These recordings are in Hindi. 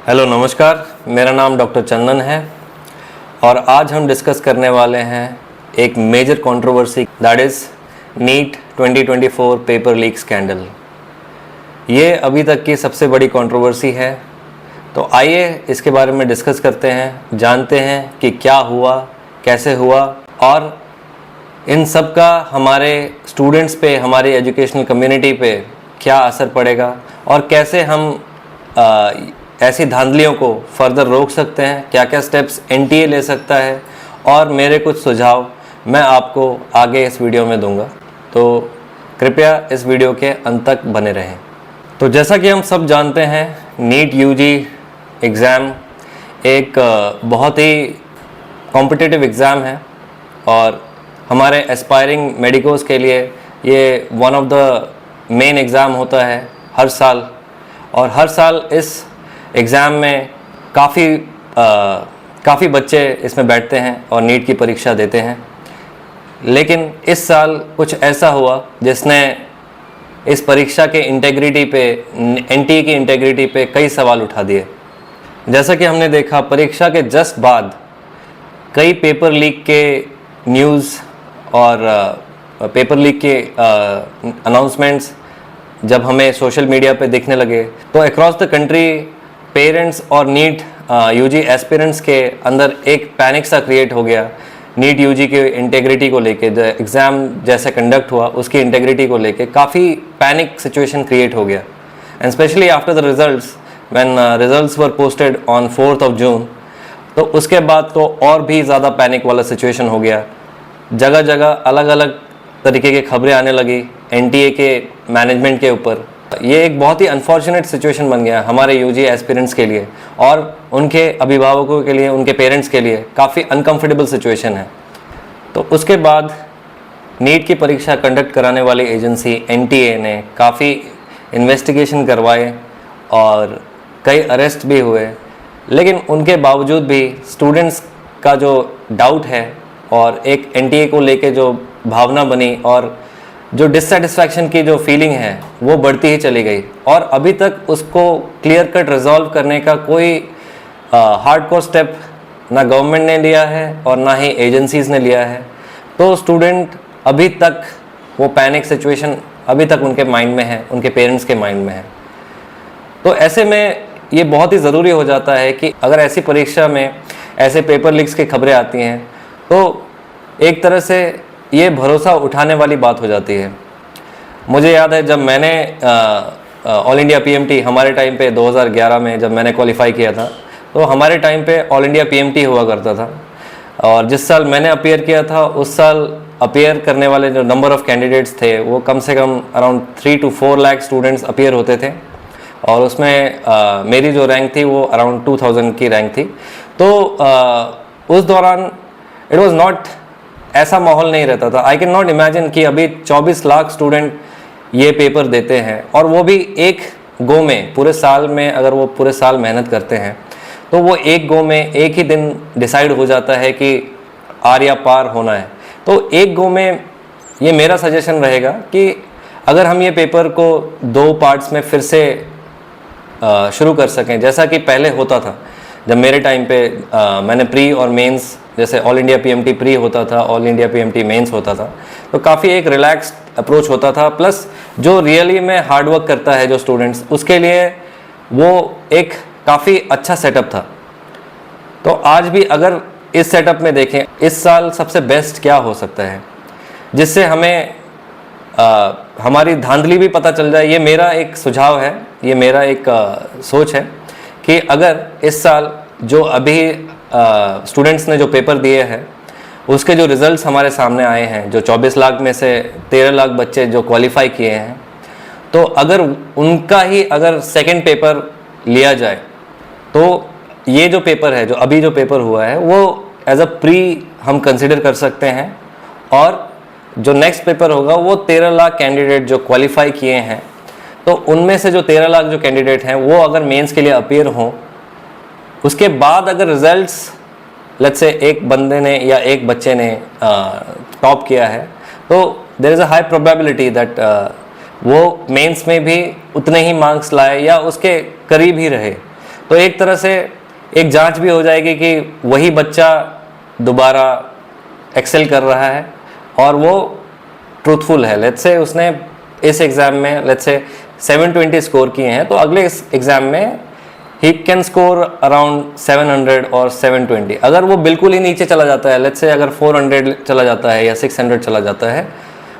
हेलो नमस्कार, मेरा नाम डॉक्टर चंदन है और आज हम डिस्कस करने वाले हैं एक major controversy that is NEET 2024 paper leak scandal. ये अभी तक की सबसे बड़ी कंट्रोवर्सी है, तो आइए इसके बारे में डिस्कस करते हैं, जानते हैं कि क्या हुआ, कैसे हुआ और इन सब का हमारे स्टूडेंट्स पे, हमारी एजुकेशनल कम्युनिटी पे क्या असर पड़ेगा और कैसे हम ऐसी धांधलियों को फर्दर रोक सकते हैं, क्या क्या स्टेप्स एनटीए ले सकता है और मेरे कुछ सुझाव मैं आपको आगे इस वीडियो में दूंगा। तो कृपया इस वीडियो के अंत तक बने रहें। तो जैसा कि हम सब जानते हैं, नीट यूजी एग्ज़ाम एक बहुत ही कॉम्पिटिटिव एग्ज़ाम है और हमारे एस्पायरिंग मेडिकोज़ के लिए ये one of the main exam होता है हर साल। और हर साल इस एग्ज़ाम में काफ़ी बच्चे इसमें बैठते हैं और नीट की परीक्षा देते हैं। लेकिन इस साल कुछ ऐसा हुआ जिसने इस परीक्षा के इंटेग्रिटी पे, एनटीए की इंटेग्रिटी पे कई सवाल उठा दिए। जैसा कि हमने देखा, परीक्षा के जस्ट बाद कई पेपर लीक के न्यूज़ और पेपर लीक के अनाउंसमेंट्स जब हमें सोशल मीडिया पे दिखने लगे, तो अक्रॉस द कंट्री पेरेंट्स और नीट यूजी एस्पिरेंट्स के अंदर एक पैनिक सा क्रिएट हो गया नीट यूजी के इंटेग्रिटी को लेके। जो एग्ज़ाम जैसे कंडक्ट हुआ उसकी इंटेग्रिटी को लेके काफ़ी पैनिक सिचुएशन क्रिएट हो गया। And specially after the results, when results were posted on 4 जून, तो उसके बाद तो और भी ज़्यादा पैनिक वाला सिचुएशन हो गया। जगह जगह अलग अलग तरीके की खबरें आने लगी एनटीए के मैनेजमेंट के ऊपर। ये एक बहुत ही अनफॉर्चुनेट सिचुएशन बन गया हमारे यूजी एस्पिरेंट्स के लिए और उनके अभिभावकों के लिए, उनके पेरेंट्स के लिए काफ़ी अनकंफर्टेबल सिचुएशन है। तो उसके बाद नीट की परीक्षा कंडक्ट कराने वाली एजेंसी एनटीए ने काफ़ी इन्वेस्टिगेशन करवाए और कई अरेस्ट भी हुए। लेकिन उनके बावजूद भी स्टूडेंट्स का जो डाउट है और एक एनटीए को लेके जो भावना बनी और जो डिससेटिस्फैक्शन की जो फीलिंग है वो बढ़ती ही चली गई और अभी तक उसको क्लियर कट रिजॉल्व करने का कोई हार्डकोर स्टेप ना गवर्नमेंट ने लिया है और ना ही एजेंसीज़ ने लिया है। तो स्टूडेंट अभी तक वो पैनिक सिचुएशन अभी तक उनके माइंड में है, उनके पेरेंट्स के माइंड में है। तो ऐसे में ये बहुत ही ज़रूरी हो जाता है कि अगर ऐसी परीक्षा में ऐसे पेपर लीक्स की खबरें आती हैं तो एक तरह से ये भरोसा उठाने वाली बात हो जाती है। मुझे याद है जब मैंने ऑल इंडिया पीएमटी हमारे टाइम पे 2011 में जब मैंने क्वालिफाई किया था, तो हमारे टाइम पे ऑल इंडिया पीएमटी हुआ करता था और जिस साल मैंने अपीयर किया था उस साल अपीयर करने वाले जो नंबर ऑफ़ कैंडिडेट्स थे वो कम से come around 3 to 4 lakh students appear होते थे और उसमें मेरी जो रैंक थी वो अराउंड 2000 की रैंक थी। तो उस दौरान इट वॉज नॉट, ऐसा माहौल नहीं रहता था। आई कैन नॉट इमेजिन कि अभी 24 लाख स्टूडेंट ये पेपर देते हैं और वो भी एक गो में, पूरे साल में अगर वो पूरे साल मेहनत करते हैं तो वो एक गो में एक ही दिन डिसाइड हो जाता है कि आर या पार होना है। तो एक गो में ये मेरा सजेशन रहेगा कि अगर हम ये पेपर को 2 पार्ट्स में फिर से शुरू कर सकें, जैसा कि पहले होता था जब मेरे टाइम पे मैंने प्री और मेंस, जैसे ऑल इंडिया पीएमटी प्री होता था, ऑल इंडिया पीएमटी मेंस होता था, तो काफ़ी एक रिलैक्स्ड अप्रोच होता था। प्लस जो रियली में हार्ड वर्क करता है जो स्टूडेंट्स, उसके लिए वो एक काफ़ी अच्छा सेटअप था। तो आज भी अगर इस सेटअप में देखें, इस साल सबसे बेस्ट क्या हो सकता है जिससे हमें हमारी धांधली भी पता चल जाए। ये मेरा एक सुझाव है, ये मेरा एक सोच है कि अगर इस साल जो अभी स्टूडेंट्स ने जो पेपर दिए हैं उसके जो रिज़ल्ट्स हमारे सामने आए हैं, जो 24 लाख में से 13 लाख बच्चे जो क्वालिफाई किए हैं, तो अगर उनका ही अगर सेकंड पेपर लिया जाए तो ये जो पेपर है, जो अभी जो पेपर हुआ है, वो एज अ प्री हम कंसिडर कर सकते हैं और जो नेक्स्ट पेपर होगा वो 13 लाख कैंडिडेट जो क्वालिफाई किए हैं, तो उनमें से जो 13 लाख जो कैंडिडेट हैं वो अगर मेंस के लिए अपीयर हों, उसके बाद अगर रिजल्ट्स लेट्स से एक बंदे ने या एक बच्चे ने टॉप किया है, तो there is a high probability that वो मेंस में भी उतने ही मार्क्स लाए या उसके करीब ही रहे। तो एक तरह से एक जांच भी हो जाएगी कि वही बच्चा दोबारा एक्सेल कर रहा है और वो ट्रूथफुल है। लेट्स से उसने इस एग्ज़ाम में लेट्स से 720 स्कोर किए हैं, तो अगले इस एग्ज़ाम में ही कैन स्कोर अराउंड 700 और 720। अगर वो बिल्कुल ही नीचे चला जाता है, लेट्स से अगर 400 चला जाता है या 600 चला जाता है,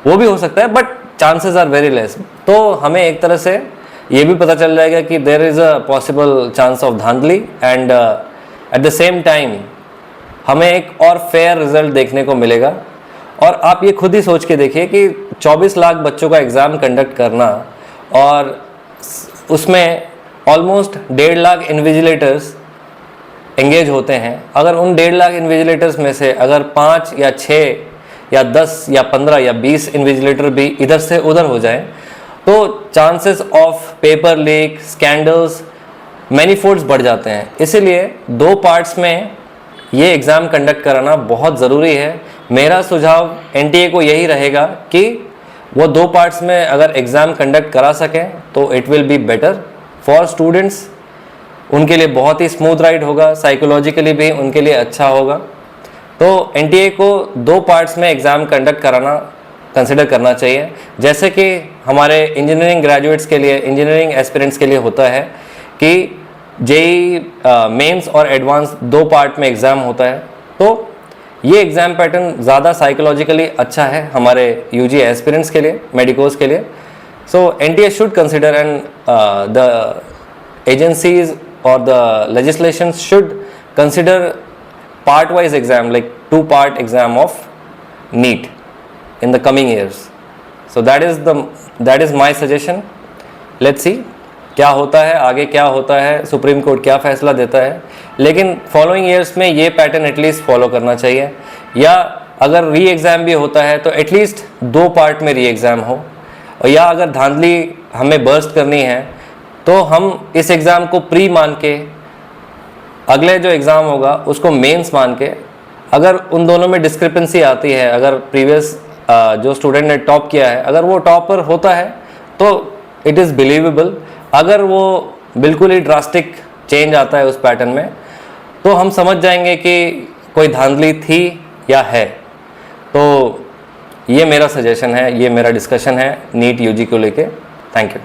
वो भी हो सकता है, but chances are very less. तो हमें एक तरह से ये भी पता चल जाएगा कि there is a possible chance of धांधली, and at the same time हमें एक और फेयर रिजल्ट देखने को मिलेगा। और आप ये खुद ही सोच के देखिए कि 24 लाख बच्चों का एग्ज़ाम कंडक्ट करना और उसमें ऑलमोस्ट 1.5 लाख इन्विजिलेटर्स एंगेज होते हैं। अगर उन 1.5 लाख इन्विजिलेटर्स में से अगर 5 या 6 या 10 या 15 या 20 इन्विजिलेटर भी इधर से उधर हो जाएं, तो chances of paper leak, scandals manifolds बढ़ जाते हैं। इसीलिए 2 पार्ट्स में ये एग्ज़ाम कंडक्ट कराना बहुत ज़रूरी है। मेरा सुझाव एनटीए को यही रहेगा कि वो 2 पार्ट्स में अगर एग्ज़ाम कंडक्ट करा सकें तो it will be better for students. उनके लिए बहुत ही स्मूथ राइड होगा, साइकोलॉजिकली भी उनके लिए अच्छा होगा। तो एनटीए को 2 पार्ट्स में एग्ज़ाम कंडक्ट कराना कंसिडर करना चाहिए, जैसे कि हमारे इंजीनियरिंग ग्रेजुएट्स के लिए, इंजीनियरिंग एस्पिरेंट्स के लिए होता है कि जेई मेंस और एडवांस 2 पार्ट में एग्ज़ाम होता है। तो ये एग्ज़ाम पैटर्न ज़्यादा साइकोलॉजिकली अच्छा है हमारे यूजी एस्पिरेंट्स के लिए, मेडिकोज के लिए। So NTA should consider and the agencies or the legislations should consider part wise exam, like 2-part exam of NEET in the coming years. So that is my suggestion. Let's see क्या होता है आगे, क्या होता है, सुप्रीम कोर्ट क्या फैसला देता है। लेकिन फॉलोइंग ईयर्स में ये पैटर्न एटलीस्ट फॉलो करना चाहिए, या अगर री एग्ज़ाम भी होता है तो एटलीस्ट 2 पार्ट में री एग्ज़ाम हो। और या अगर धांधली हमें बर्स्ट करनी है तो हम इस एग्ज़ाम को प्री मान के अगले जो एग्ज़ाम होगा उसको मेंस मान के, अगर उन दोनों में डिस्क्रिपेंसी आती है, अगर प्रीवियस जो स्टूडेंट ने टॉप किया है अगर वो टॉपर होता है तो इट इज़ बिलीवेबल। अगर वो बिल्कुल ही ड्रास्टिक चेंज आता है उस पैटर्न में तो हम समझ जाएंगे कि कोई धांधली थी या है। तो ये मेरा सजेशन है, ये मेरा डिस्कशन है नीट यूजी को लेके। Thank you.